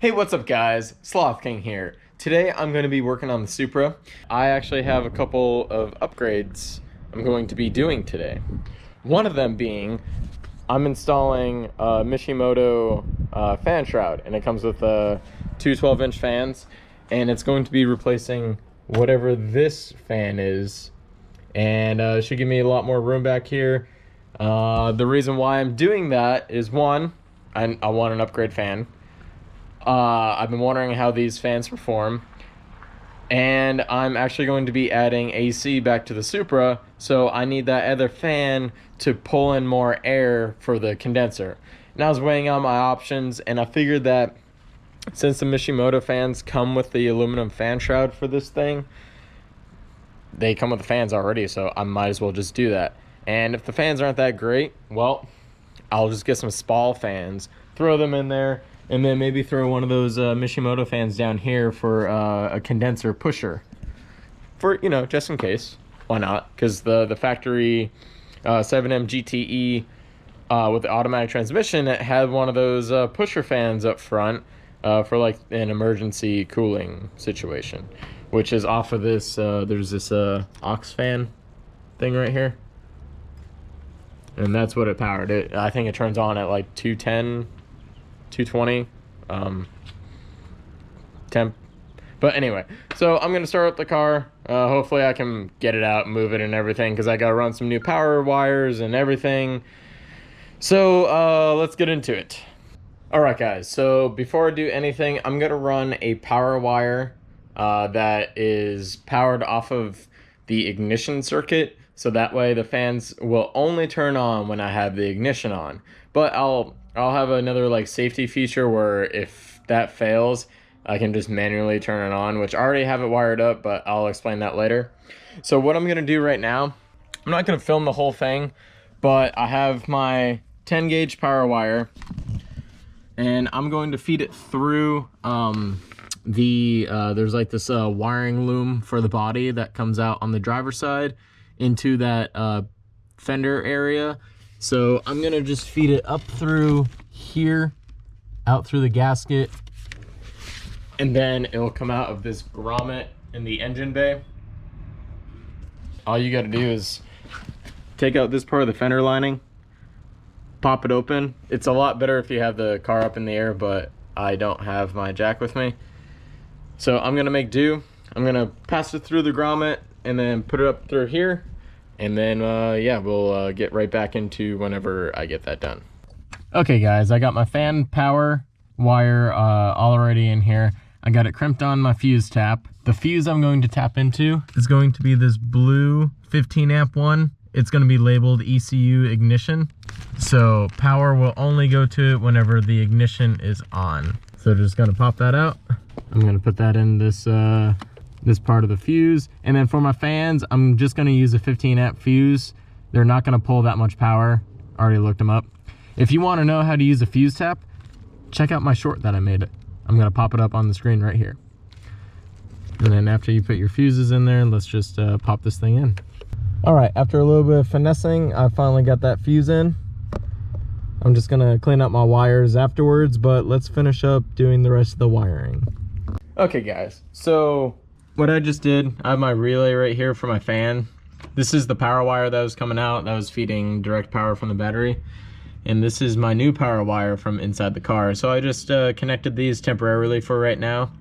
Hey, what's up guys? Sloth King here. Today I'm going to be working on the Supra. I actually have a couple of upgrades I'm going to be doing today. One of them being I'm installing a Mishimoto Fan Shroud, and it comes with two 12-inch fans, and it's going to be replacing whatever this fan is, and it should give me a lot more room back here. The reason why I'm doing that is one, I want an upgrade fan. I've been wondering how these fans perform, and I'm actually going to be adding AC back to the Supra, so I need that other fan to pull in more air for the condenser. And I was weighing out my options, and I figured that since the Mishimoto fans come with the aluminum fan shroud for this thing, they come with the fans already, so I might as well just do that. And if the fans aren't that great, well, I'll just get some Spal fans, throw them in there, and then maybe throw one of those Mishimoto fans down here for a condenser pusher. For, you know, just in case. Why not? Because the factory 7M GTE with the automatic transmission, it had one of those pusher fans up front for like an emergency cooling situation. Which is off of this, there's this aux fan thing right here. And that's what it powered. I think it turns on at like 210, 220 temp. But anyway, so I'm gonna start up the car. Hopefully I can get it out, move it and everything, because I gotta run some new power wires and everything. So let's get into it. Alright guys, so before I do anything, I'm gonna run a power wire that is powered off of the ignition circuit, so that way the fans will only turn on when I have the ignition on. But I'll have another like safety feature where if that fails, I can just manually turn it on, which I already have it wired up, but I'll explain that later. So what I'm gonna do right now, I'm not gonna film the whole thing, but I have my 10 gauge power wire, and I'm going to feed it through there's like this wiring loom for the body that comes out on the driver's side into that fender area. So I'm gonna just feed it up through here, out through the gasket, and then it'll come out of this grommet in the engine bay. All you gotta do is take out this part of the fender lining, pop it open. It's a lot better if you have the car up in the air, but I don't have my jack with me. So I'm gonna make do. I'm gonna pass it through the grommet and then put it up through here. And then, yeah, we'll get right back into whenever I get that done. Okay, guys, I got my fan power wire already in here. I got it crimped on my fuse tap. The fuse I'm going to tap into is going to be this blue 15 amp one. It's going to be labeled ECU ignition. So power will only go to it whenever the ignition is on. So just going to pop that out. I'm going to put that in this this part of the fuse, and then for my fans I'm just going to use a 15 amp fuse. They're not going to pull that much power. I already looked them up. If you want to know how to use a fuse tap, check out my short that I made. I'm going to pop it up on the screen right here. And then after you put your fuses in there, let's just pop this thing in. All right, after a little bit of finessing, I finally got that fuse in. I'm just going to clean up my wires afterwards, but let's finish up doing the rest of the wiring. Okay guys, so what I just did, I have my relay right here for my fan. This is the power wire that was coming out, that was feeding direct power from the battery. And this is my new power wire from inside the car. So I just connected these temporarily for right now.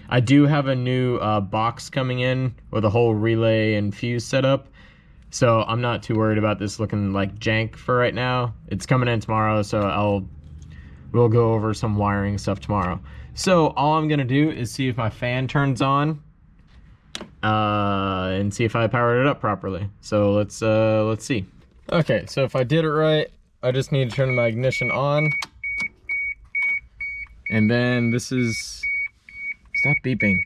I do have a new box coming in with a whole relay and fuse setup. So I'm not too worried about this looking like jank for right now. It's coming in tomorrow, so we'll go over some wiring stuff tomorrow. So all I'm gonna do is see if my fan turns on, and see if I powered it up properly. So let's see. Okay, so if I did it right, I just need to turn my ignition on, and then this is, stop beeping.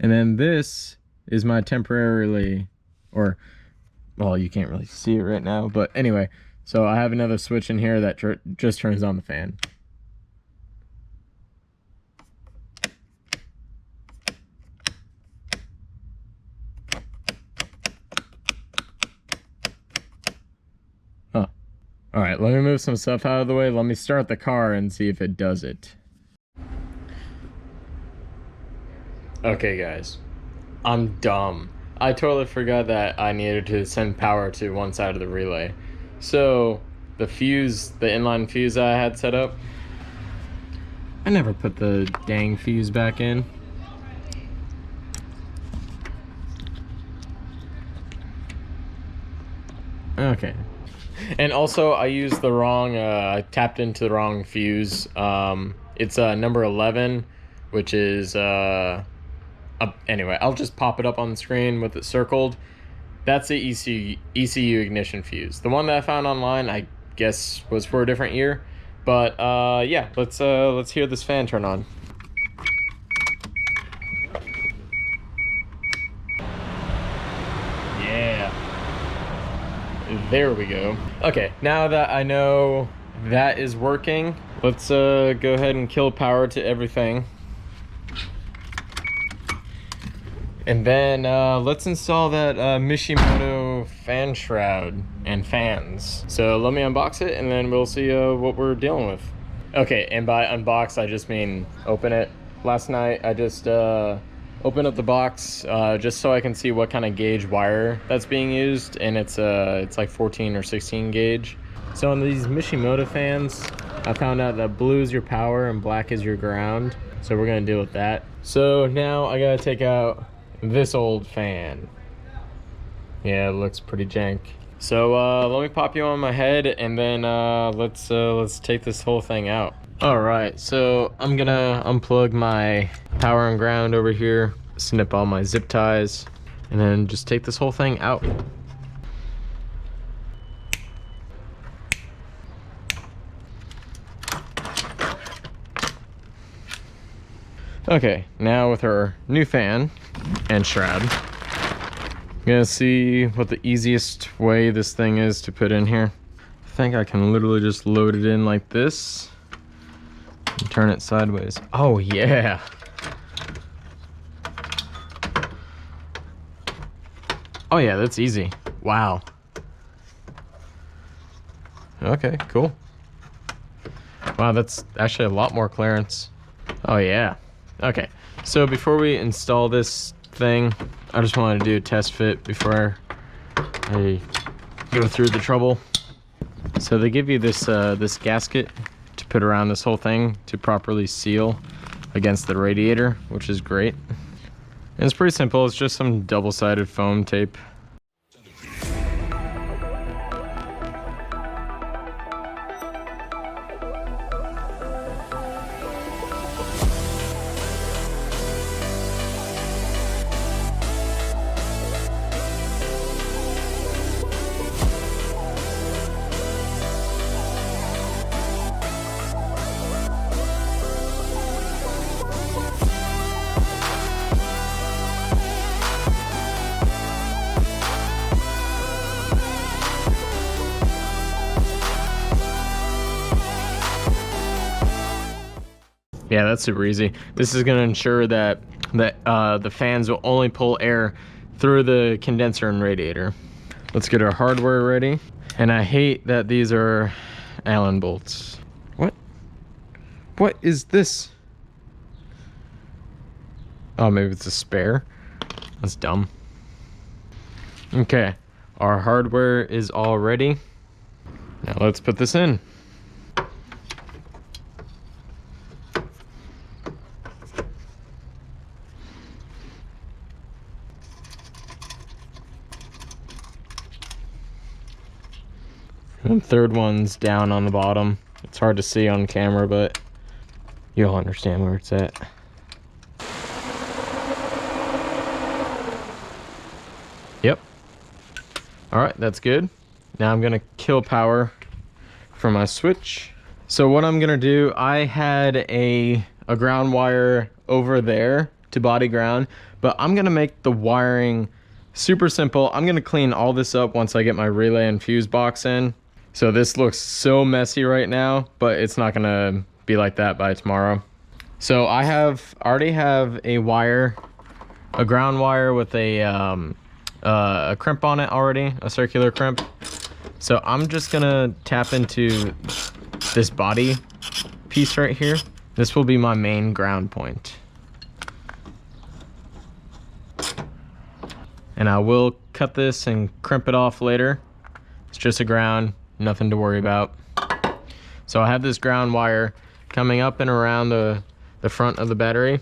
And then this is my temporarily, or, well, you can't really see it right now, but anyway, so I have another switch in here that just turns on the fan. All right, let me move some stuff out of the way. Let me start the car and see if it does it. Okay, guys, I'm dumb. I totally forgot that I needed to send power to one side of the relay. So the fuse, the inline fuse I had set up, I never put the dang fuse back in. Okay. And also I used the wrong, I tapped into the wrong fuse. It's number 11, which is, anyway, I'll just pop it up on the screen with it circled. That's the ECU ignition fuse. The one that I found online, I guess, was for a different year. But yeah, let's hear this fan turn on. Yeah. There we go. Okay, now that I know that is working, let's go ahead and kill power to everything. And then let's install that Mishimoto Fan Shroud and fans. So let me unbox it and then we'll see what we're dealing with. Okay, and by unbox I just mean open it. Last night I just opened up the box just so I can see what kind of gauge wire that's being used, and it's like 14 or 16 gauge. So on these Mishimoto fans, I found out that blue is your power and black is your ground. So we're gonna deal with that. So now I gotta take out this old fan. Yeah, it looks pretty jank. So let me pop you on my head and then let's take this whole thing out. All right, so I'm gonna unplug my power and ground over here, snip all my zip ties, and then just take this whole thing out. Okay, now with our new fan and shroud, I'm gonna see what the easiest way this thing is to put in here. I think I can literally just load it in like this and turn it sideways. Oh yeah. Oh yeah, that's easy. Wow. Okay, cool. Wow, that's actually a lot more clearance. Oh yeah. Okay, so before we install this thing, I just wanted to do a test fit before I go through the trouble. So they give you this this gasket to put around this whole thing to properly seal against the radiator, which is great. And it's pretty simple. It's just some double-sided foam tape. Yeah, that's super easy. This is going to ensure that the fans will only pull air through the condenser and radiator. Let's get our hardware ready. And I hate that these are Allen bolts. What? What is this? Oh, maybe it's a spare. That's dumb. Okay, our hardware is all ready. Now let's put this in. And third one's down on the bottom. It's hard to see on camera, but you'll understand where it's at. Yep. All right, that's good. Now I'm gonna kill power from my switch. So what I'm gonna do, I had a ground wire over there to body ground, but I'm gonna make the wiring super simple. I'm gonna clean all this up once I get my relay and fuse box in. So this looks so messy right now, but it's not gonna be like that by tomorrow. So I already have a wire, a ground wire with a crimp on it already, a circular crimp. So I'm just gonna tap into this body piece right here. This will be my main ground point. And I will cut this and crimp it off later. It's just a ground, nothing to worry about. So I have this ground wire coming up and around the front of the battery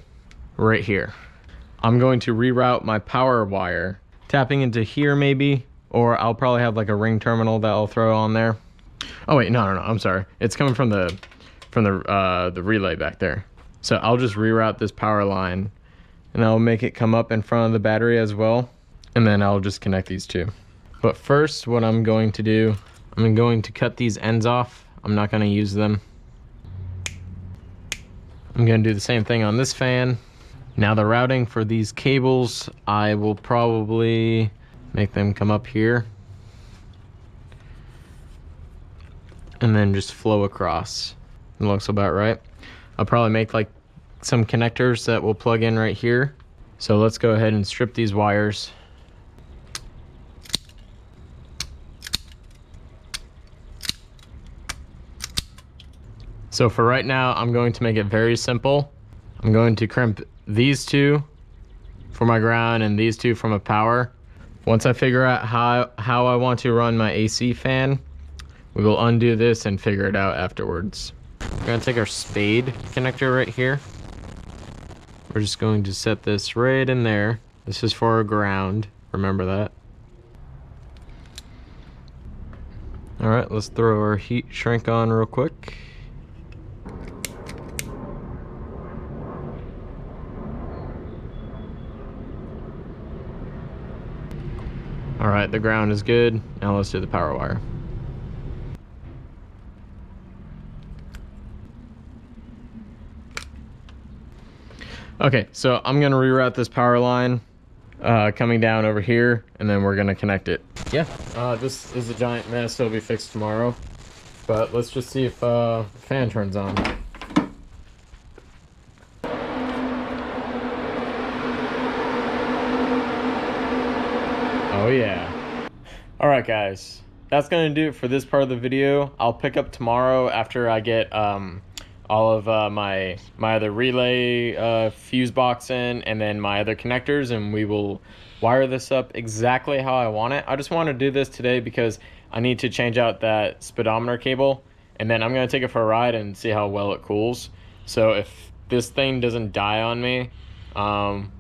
right here. I'm going to reroute my power wire, tapping into here maybe, or I'll probably have like a ring terminal that I'll throw on there. Oh wait, no, I'm sorry. It's coming from the relay back there. So I'll just reroute this power line and I'll make it come up in front of the battery as well. And then I'll just connect these two. But first, what I'm going to do, I'm going to cut these ends off. I'm not gonna use them. I'm gonna do the same thing on this fan. Now the routing for these cables, I will probably make them come up here. And then just flow across. It looks about right. I'll probably make like some connectors that will plug in right here. So let's go ahead and strip these wires. So for right now, I'm going to make it very simple. I'm going to crimp these two for my ground and these two for my power. Once I figure out how I want to run my AC fan, we will undo this and figure it out afterwards. We're gonna take our spade connector right here. We're just going to set this right in there. This is for our ground, remember that. All right, let's throw our heat shrink on real quick. All right, the ground is good. Now let's do the power wire. Okay, so I'm gonna reroute this power line coming down over here, and then we're gonna connect it. Yeah, this is a giant mess. It'll be fixed tomorrow, but let's just see if the fan turns on. Oh yeah. All right, guys, that's gonna do it for this part of the video. I'll pick up tomorrow after I get all of my other relay fuse box in, and then my other connectors, and we will wire this up exactly how I want it. I just want to do this today because I need to change out that speedometer cable, and then I'm going to take it for a ride and see how well it cools. So if this thing doesn't die on me,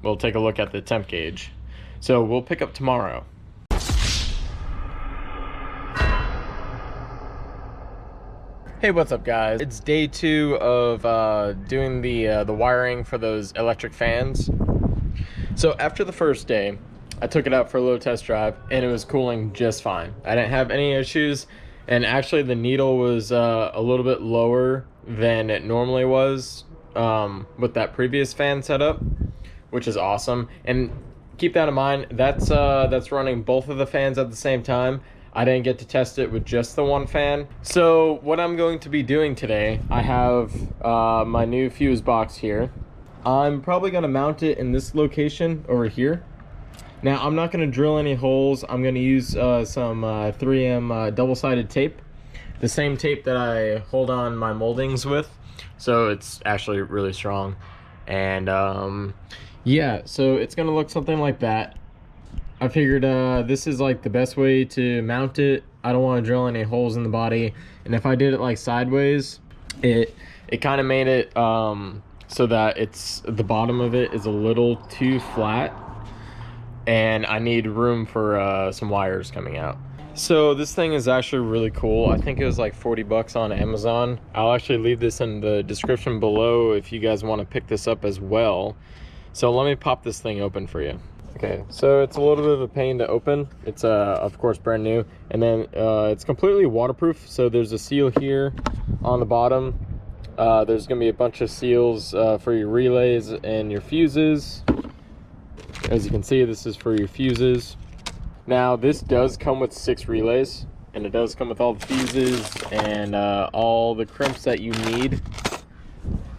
we'll take a look at the temp gauge. So we'll pick up tomorrow. Hey, what's up guys? It's day 2 of doing the wiring for those electric fans. So after the first day, I took it out for a little test drive and it was cooling just fine. I didn't have any issues, and actually the needle was a little bit lower than it normally was with that previous fan setup, which is awesome. And keep that in mind, that's running both of the fans at the same time. I didn't get to test it with just the one fan. So what I'm going to be doing today, I have my new fuse box here. I'm probably gonna mount it in this location over here. Now I'm not gonna drill any holes. I'm gonna use some 3M double-sided tape, the same tape that I hold on my moldings with. So it's actually really strong. And yeah, so it's gonna look something like that. I figured this is like the best way to mount it. I don't want to drill any holes in the body, and if I did it like sideways, it kind of made it so that the bottom of it is a little too flat, and I need room for some wires coming out. So this thing is actually really cool. I think it was like 40 bucks on Amazon. I'll actually leave this in the description below if you guys want to pick this up as well. So let me pop this thing open for you. Okay, so it's a little bit of a pain to open. It's of course brand new, and then it's completely waterproof. So there's a seal here on the bottom. There's gonna be a bunch of seals for your relays and your fuses. As you can see, this is for your fuses. Now this does come with 6 relays, and it does come with all the fuses and all the crimps that you need,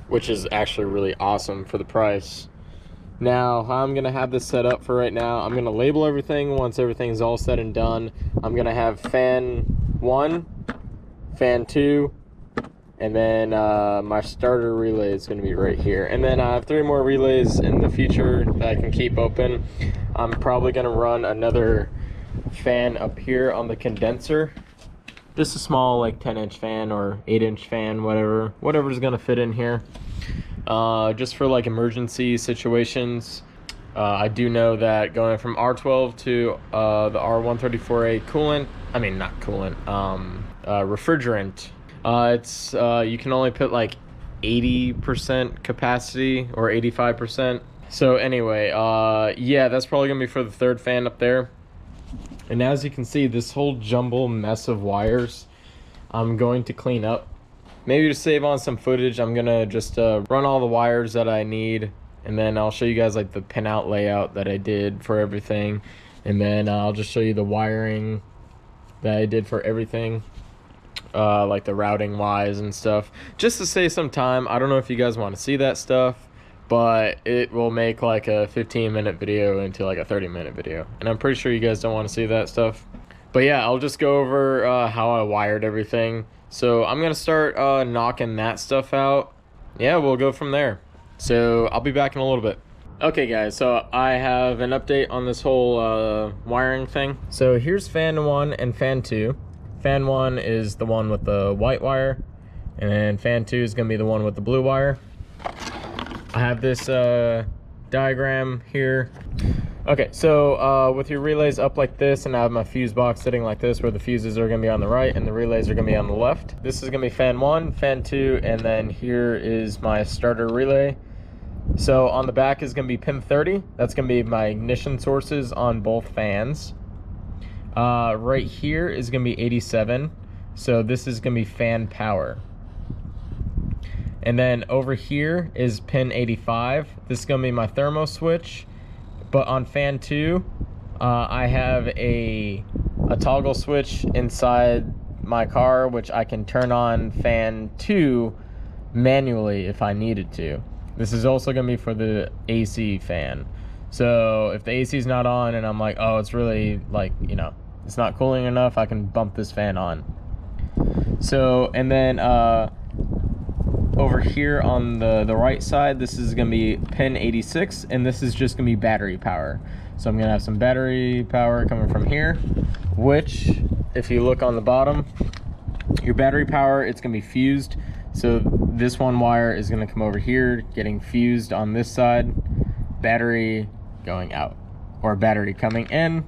which is actually really awesome for the price. Now, how I'm gonna have this set up for right now, I'm gonna label everything once everything's all said and done. I'm gonna have fan 1, fan 2, and then my starter relay is going to be right here. And then I have 3 more relays in the future that I can keep open. I'm probably going to run another fan up here on the condenser. Just a small like 10-inch fan or 8-inch fan, whatever's going to fit in here. Just for like emergency situations. I do know that going from R12 to the R134A coolant, I mean not coolant, refrigerant, it's you can only put like 80% capacity or 85%. So anyway, yeah, that's probably gonna be for the 3rd fan up there. And as you can see, this whole jumble mess of wires I'm going to clean up. Maybe to save on some footage, I'm gonna just run all the wires that I need, and then I'll show you guys like the pinout layout that I did for everything, and then I'll just show you the wiring that I did for everything, like the routing wise and stuff, just to save some time. I don't know if you guys want to see that stuff, but it will make like a 15-minute video into like a 30-minute video, and I'm pretty sure you guys don't want to see that stuff. But yeah, I'll just go over how I wired everything. So I'm gonna start knocking that stuff out. Yeah, we'll go from there. So I'll be back in a little bit. Okay guys, so I have an update on this whole wiring thing. So here's fan 1 and fan 2. Fan 1 is the one with the white wire, and then fan 2 is gonna be the one with the blue wire. I have this diagram here. Okay, so with your relays up like this, and I have my fuse box sitting like this, where the fuses are gonna be on the right and the relays are gonna be on the left. This is gonna be fan 1, fan 2, and then here is my starter relay. So on the back is gonna be pin 30. That's gonna be my ignition sources on both fans. Right here is gonna be 87. So this is gonna be fan power. And then over here is pin 85. This is gonna be my thermo switch. But on fan 2, I have a toggle switch inside my car, which I can turn on fan 2 manually if I needed to. This is also going to be for the AC fan. So if the AC is not on and I'm like, oh, it's really like, you know, it's not cooling enough, I can bump this fan on. So, and then over here on the right side, this is gonna be pin 86, and this is just gonna be battery power. So I'm gonna have some battery power coming from here, which if you look on the bottom, your battery power, it's gonna be fused. So this one wire is gonna come over here, getting fused on this side, battery going out, or battery coming in,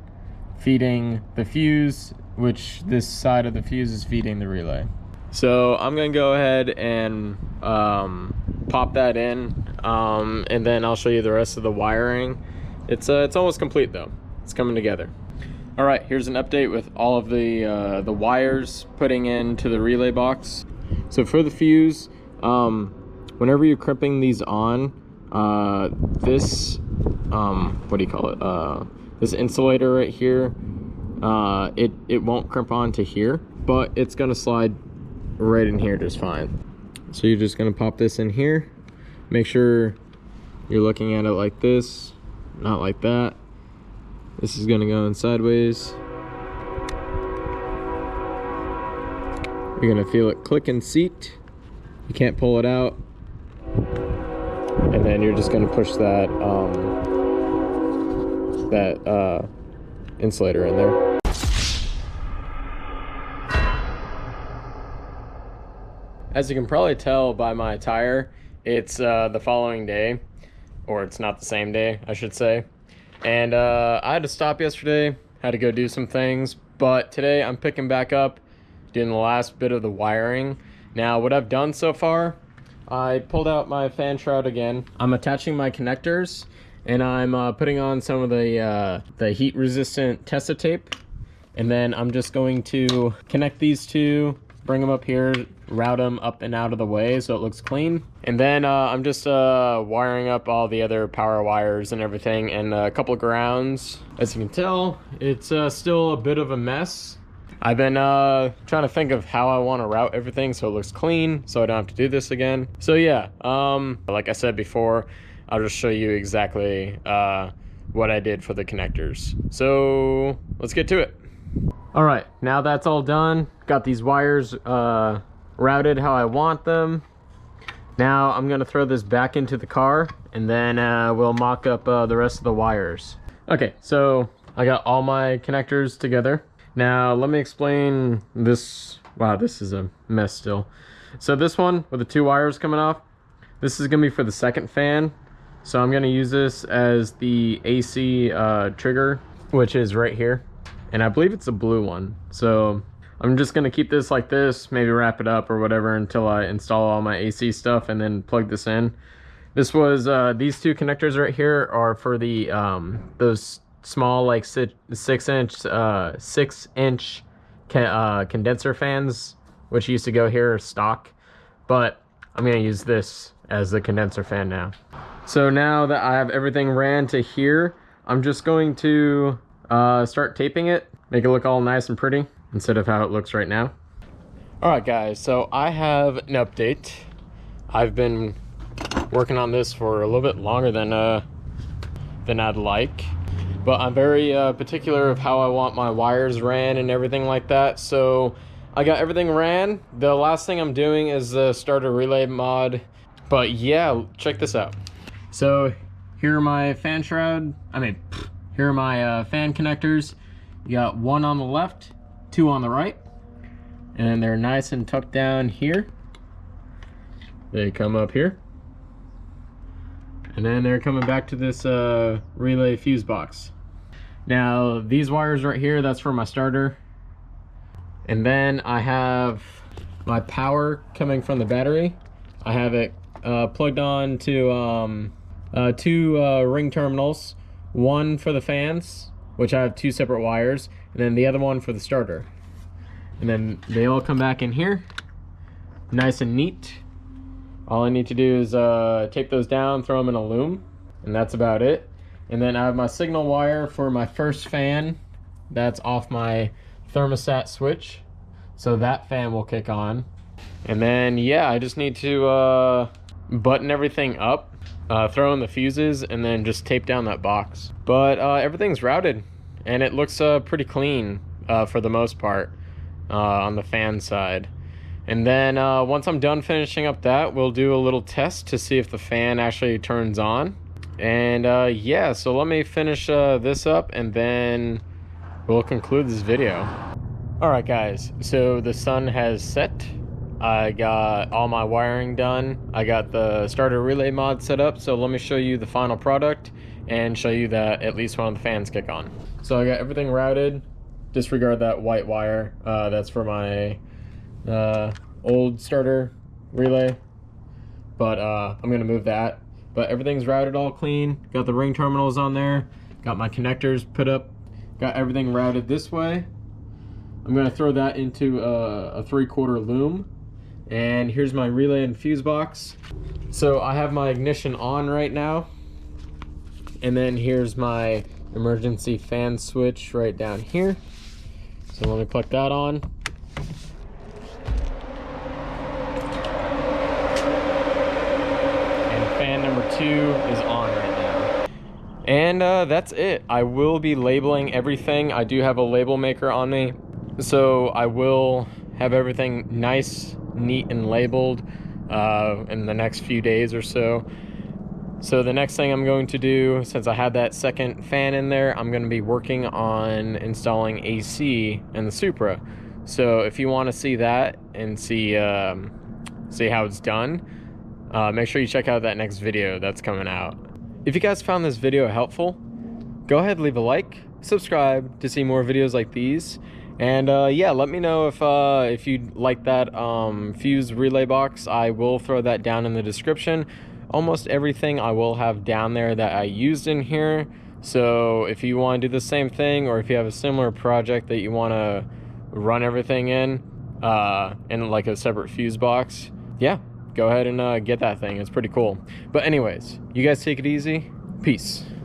feeding the fuse, which this side of the fuse is feeding the relay. So I'm gonna go ahead and pop that in, and then I'll show you the rest of the wiring. It's almost complete though. It's coming together. All right, here's an update with all of the wires putting into the relay box. So for the fuse, whenever you're crimping these on, this what do you call it? This insulator right here, it won't crimp onto here, but it's gonna slide right in here just fine. So you're just gonna pop this in here. Make sure you're looking at it like this, not like that. This is gonna go in sideways. You're gonna feel it click and seat. You can't pull it out. And then you're just gonna push that insulator in there. As you can probably tell by my attire, it's the following day, or it's not the same day, I should say. And I had to stop yesterday, had to go do some things, but today I'm picking back up, doing the last bit of the wiring. Now, what I've done so far, I pulled out my fan shroud again. I'm attaching my connectors, and I'm putting on some of the heat-resistant Tessa tape, and then I'm just going to connect these two, bring them up here, route them up and out of the way so it looks clean. And then I'm just wiring up all the other power wires and everything, and a couple of grounds. As you can tell, it's still a bit of a mess. I've been trying to think of how I want to route everything so it looks clean, so I don't have to do this again. So yeah, like I said before, I'll just show you exactly what I did for the connectors. So let's get to it. All right, now that's all done. Got these wires routed how I want them. Now I'm gonna throw this back into the car, and then we'll mock up the rest of the wires. Okay, so I got all my connectors together. Now let me explain this. Wow, this is a mess still. So this one with the 2 wires coming off, this is gonna be for the second fan. So I'm gonna use this as the AC trigger, which is right here. And I believe it's a blue one. So I'm just gonna keep this like this, maybe wrap it up or whatever until I install all my AC stuff and then plug this in. This was, these 2 connectors right here are for the, those small like 6-inch condenser fans, which used to go here stock, but I'm gonna use this as the condenser fan now. So now that I have everything ran to here, I'm just going to start taping it, make it look all nice and pretty instead of how it looks right now. All right guys, so I have an update. I've been working on this for a little bit longer than I'd like, but I'm very particular of how I want my wires ran and everything like that. So I got everything ran. The last thing I'm doing is start a relay mod, but yeah, check this out. So here are my fan shroud, here are my fan connectors. You got 1 on the left, 2 on the right, and they're nice and tucked down here. They come up here, and then they're coming back to this relay fuse box. Now these wires right here, that's for my starter, and then I have my power coming from the battery. I have it plugged on to 2 ring terminals, 1 for the fans, which I have 2 separate wires, and then the other one for the starter. And then they all come back in here, nice and neat. All I need to do is tape those down, throw them in a loom, and that's about it. And then I have my signal wire for my first fan. That's off my thermostat switch, so that fan will kick on. And then yeah, I just need to button everything up, throw in the fuses, and then just tape down that box. But everything's routed, and it looks pretty clean for the most part on the fan side. And then once I'm done finishing up that, we'll do a little test to see if the fan actually turns on. And yeah, so let me finish this up, and then we'll conclude this video. All right guys, so the sun has set. I got all my wiring done. I got the starter relay mod set up, so let me show you the final product and show you that at least one of the fans kick on. So I got everything routed. Disregard that white wire. That's for my old starter relay, but I'm gonna move that. But everything's routed all clean. Got the ring terminals on there. Got my connectors put up. Got everything routed this way. I'm gonna throw that into a 3/4 loom. And here's my relay and fuse box. So I have my ignition on right now. And then here's my emergency fan switch right down here. So let me plug that on. And fan number 2 is on right now. And that's it. I will be labeling everything. I do have a label maker on me, so I will have everything nice, neat, and labeled in the next few days or so. So the next thing I'm going to do, since I had that second fan in there, I'm going to be working on installing AC in the Supra. So if you want to see that and see how it's done, make sure you check out that next video that's coming out. If you guys found this video helpful, go ahead and leave a like, subscribe to see more videos like these. And yeah, let me know if you'd like that fuse relay box. I will throw that down in the description. Almost everything I will have down there that I used in here. So if you want to do the same thing, or if you have a similar project that you want to run everything in like a separate fuse box, yeah, go ahead and get that thing. It's pretty cool. But anyways, you guys take it easy. Peace.